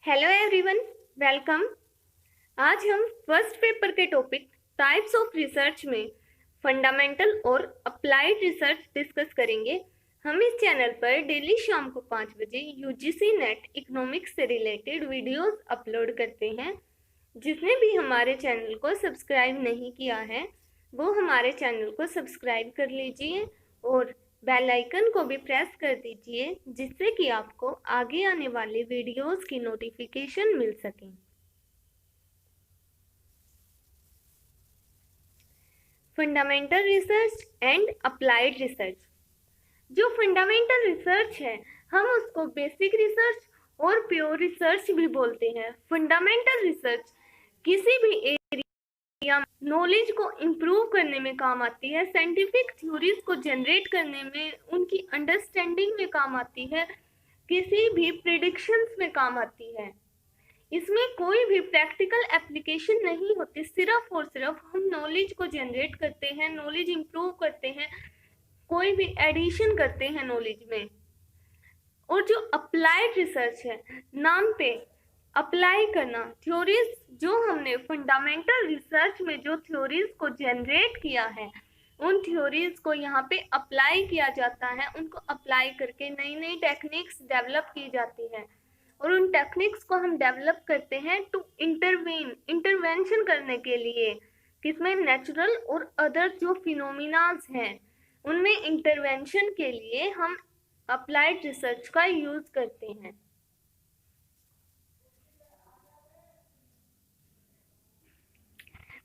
Hello everyone, welcome. आज हम first paper के टॉपिक टाइप्स ऑफ रिसर्च में फंडामेंटल और अप्लाइड रिसर्च डिस्कस करेंगे। हम इस चैनल पर डेली शाम को 5 बजे यूजीसी नेट इकोनॉमिक्स से रिलेटेड वीडियोस अपलोड करते हैं। जिसने भी हमारे चैनल को सब्सक्राइब नहीं किया है वो हमारे चैनल को सब्सक्राइब कर लीजिए और बेल आइकन को भी प्रेस कर दीजिए, जिससे कि आपको आगे आने वाले वीडियोस की नोटिफिकेशन मिल सके। Fundamental research and applied research. जो फंडामेंटल रिसर्च है हम उसको बेसिक रिसर्च और प्योर रिसर्च भी बोलते हैं। फंडामेंटल रिसर्च किसी भी एरिया नॉलेज को इम्प्रूव करने में काम आती है, साइंटिफिक थ्योरीज को जनरेट करने में, उनकी अंडरस्टैंडिंग में काम आती है, किसी भी प्रिडिक्शंस में काम आती है। इसमें कोई भी प्रैक्टिकल एप्लीकेशन नहीं होती, सिर्फ और सिर्फ हम नॉलेज को जनरेट करते हैं, नॉलेज इम्प्रूव करते हैं, कोई भी एडिशन करते हैं नॉलेज में। और जो अप्लाइड रिसर्च है, नाम पे अप्लाई करना, थ्योरीज जो हमने फंडामेंटल रिसर्च में जो थ्योरीज को जनरेट किया है उन थ्योरीज को यहाँ पे अप्लाई किया जाता है। उनको अप्लाई करके नई नई टेक्निक्स डेवलप की जाती है और उन टेक्निक्स को हम डेवलप करते हैं टू इंटरवेंशन करने के लिए, किसमें नेचुरल और अदर जो फिनोमिनाज हैं उनमें इंटरवेंशन के लिए हम अप्लाइड रिसर्च का यूज करते हैं।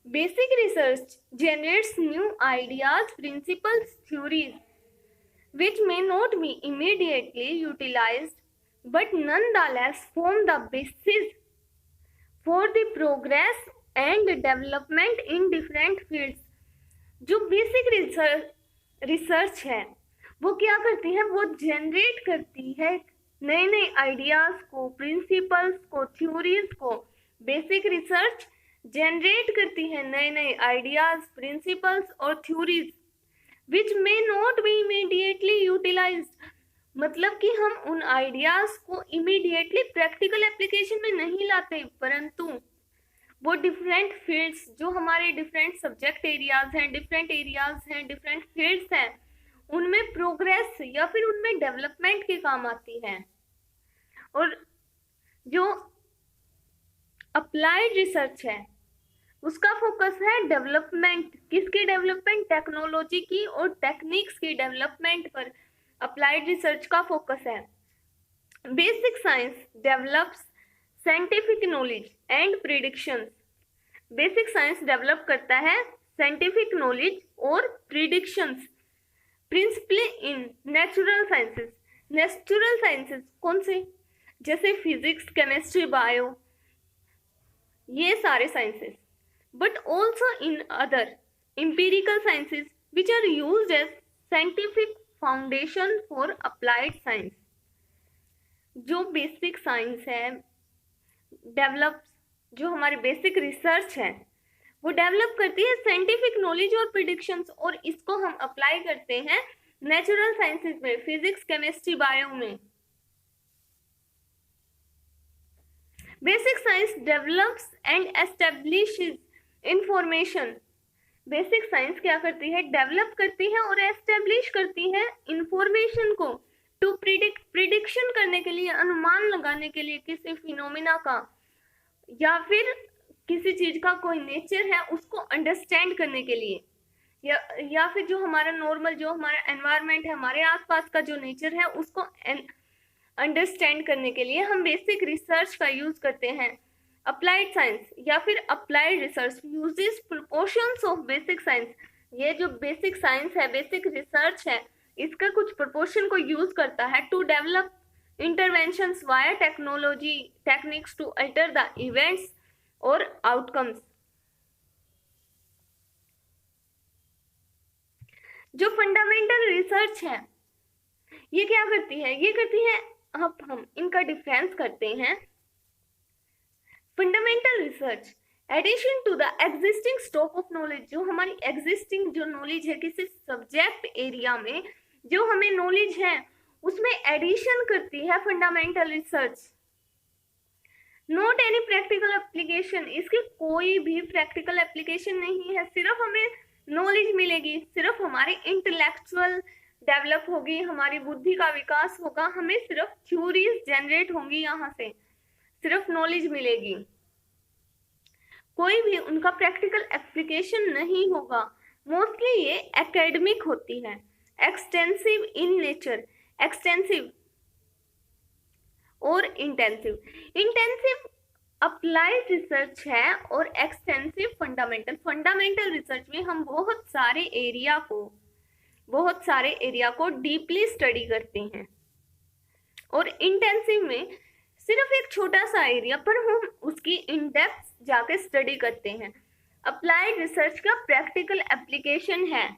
Basic research generates new ideas, principles, theories, which may not be immediately utilized, but nonetheless form the basis for the progress and development in different fields. जो basic research है वो क्या करती है, वो जनरेट करती है नए नए आइडियाज को, प्रिंसिपल्स को, थ्योरीज को। बेसिक रिसर्च जनरेट करती है नए नए आइडियाज, प्रिंसिपल्स और theories which may not be immediately utilised. मतलब कि हम उन आइडियाज को इमीडिएटली प्रैक्टिकल एप्लीकेशन में नहीं लाते, परंतु वो डिफरेंट फील्ड्स, जो हमारे डिफरेंट सब्जेक्ट एरियाज हैं, डिफरेंट फील्ड्स हैं, उनमें प्रोग्रेस या फिर उनमें डेवलपमेंट के काम आती है। और जो अप्लाइड रिसर्च है उसका फोकस है डेवलपमेंट। किसकी डेवलपमेंट? टेक्नोलॉजी की और टेक्निक्स की डेवलपमेंट पर अप्लाइड रिसर्च का फोकस है। Basic science develops scientific knowledge and predictions. Basic science develop करता है साइंटिफिक नॉलेज और predictions principally in natural sciences. Natural sciences कौन से? जैसे फिजिक्स, केमिस्ट्री, बायो, ये सारे sciences. But also in other empirical sciences which are used as scientific foundation for applied science. जो basic science है डेवलप, जो हमारे बेसिक रिसर्च है वो डेवलप करती है साइंटिफिक नॉलेज और प्रिडिक्शंस, और इसको हम अप्लाई करते हैं नेचुरल साइंसेस में, फिजिक्स, केमिस्ट्री, बायो में। Basic science develops and establishes information. Basic science क्या करती है? डेवलप करती है और एस्टेब्लिश करती है इंफॉर्मेशन को टू प्रिडिक्शन करने के लिए, अनुमान लगाने के लिए किसी फिनोमिना का या फिर किसी चीज का कोई नेचर है उसको अंडरस्टैंड करने के लिए, या फिर जो हमारा नॉर्मल, जो हमारा एनवायरनमेंट है, हमारे आसपास का जो नेचर है उसको अंडरस्टैंड करने के लिए हम बेसिक रिसर्च का यूज करते हैं। अप्लाइड साइंस या फिर applied research uses proportions of basic science. ये जो बेसिक साइंस है, बेसिक रिसर्च है, इसका कुछ प्रोपोर्शन को यूज करता है to develop interventions via technology techniques to alter the events और आउटकम्स। जो फंडामेंटल रिसर्च है ये क्या करती है? ये करती है, अब हम इनका डिफरेंस करते हैं। Fundamental research addition to the existing stock of knowledge. जो हमारी एग्जिस्टिंग जो नॉलेज है किसी सब्जेक्ट एरिया में, जो हमें नॉलेज है उसमें एडिशन करती है fundamental research. Not any practical application, इसकी कोई भी प्रैक्टिकल एप्लीकेशन नहीं है। सिर्फ हमें नॉलेज मिलेगी, सिर्फ हमारी इंटेलेक्चुअल डेवलप होगी, हमारी बुद्धि का विकास होगा, हमें सिर्फ थ्योरीज जनरेट होंगी, यहाँ से सिर्फ नॉलेज मिलेगी, कोई भी उनका प्रैक्टिकल एप्लीकेशन नहीं होगा। मोस्टली ये एकेडमिक होती है, एक्सटेंसिव इन नेचर, एक्सटेंसिव और इंटेंसिव। इंटेंसिव अप्लाइड रिसर्च है और एक्सटेंसिव फंडामेंटल। फंडामेंटल रिसर्च में हम बहुत सारे एरिया को डीपली स्टडी करते हैं, और इंटेंसिव में सिर्फ एक छोटा सा एरिया पर हम उसकी इन डेप्थ जाके स्टडी करते हैं। अप्लाइड रिसर्च का प्रैक्टिकल एप्लीकेशन है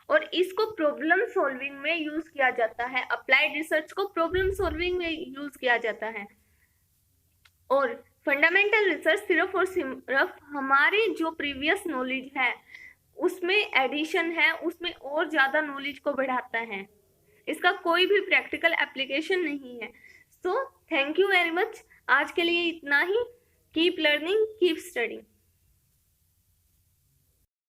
और इसको प्रॉब्लम सॉल्विंग में यूज किया जाता है। अप्लाइड रिसर्च को प्रॉब्लम सॉल्विंग में यूज किया जाता है, और फंडामेंटल रिसर्च सिर्फ और सिर्फ हमारी जो प्रीवियस नॉलेज है उसमें एडिशन है, उसमें और ज्यादा नॉलेज को बढ़ाता है। इसका कोई भी प्रैक्टिकल एप्लीकेशन नहीं है। So thank you very much. आज के लिए इतना ही। Keep learning, keep studying.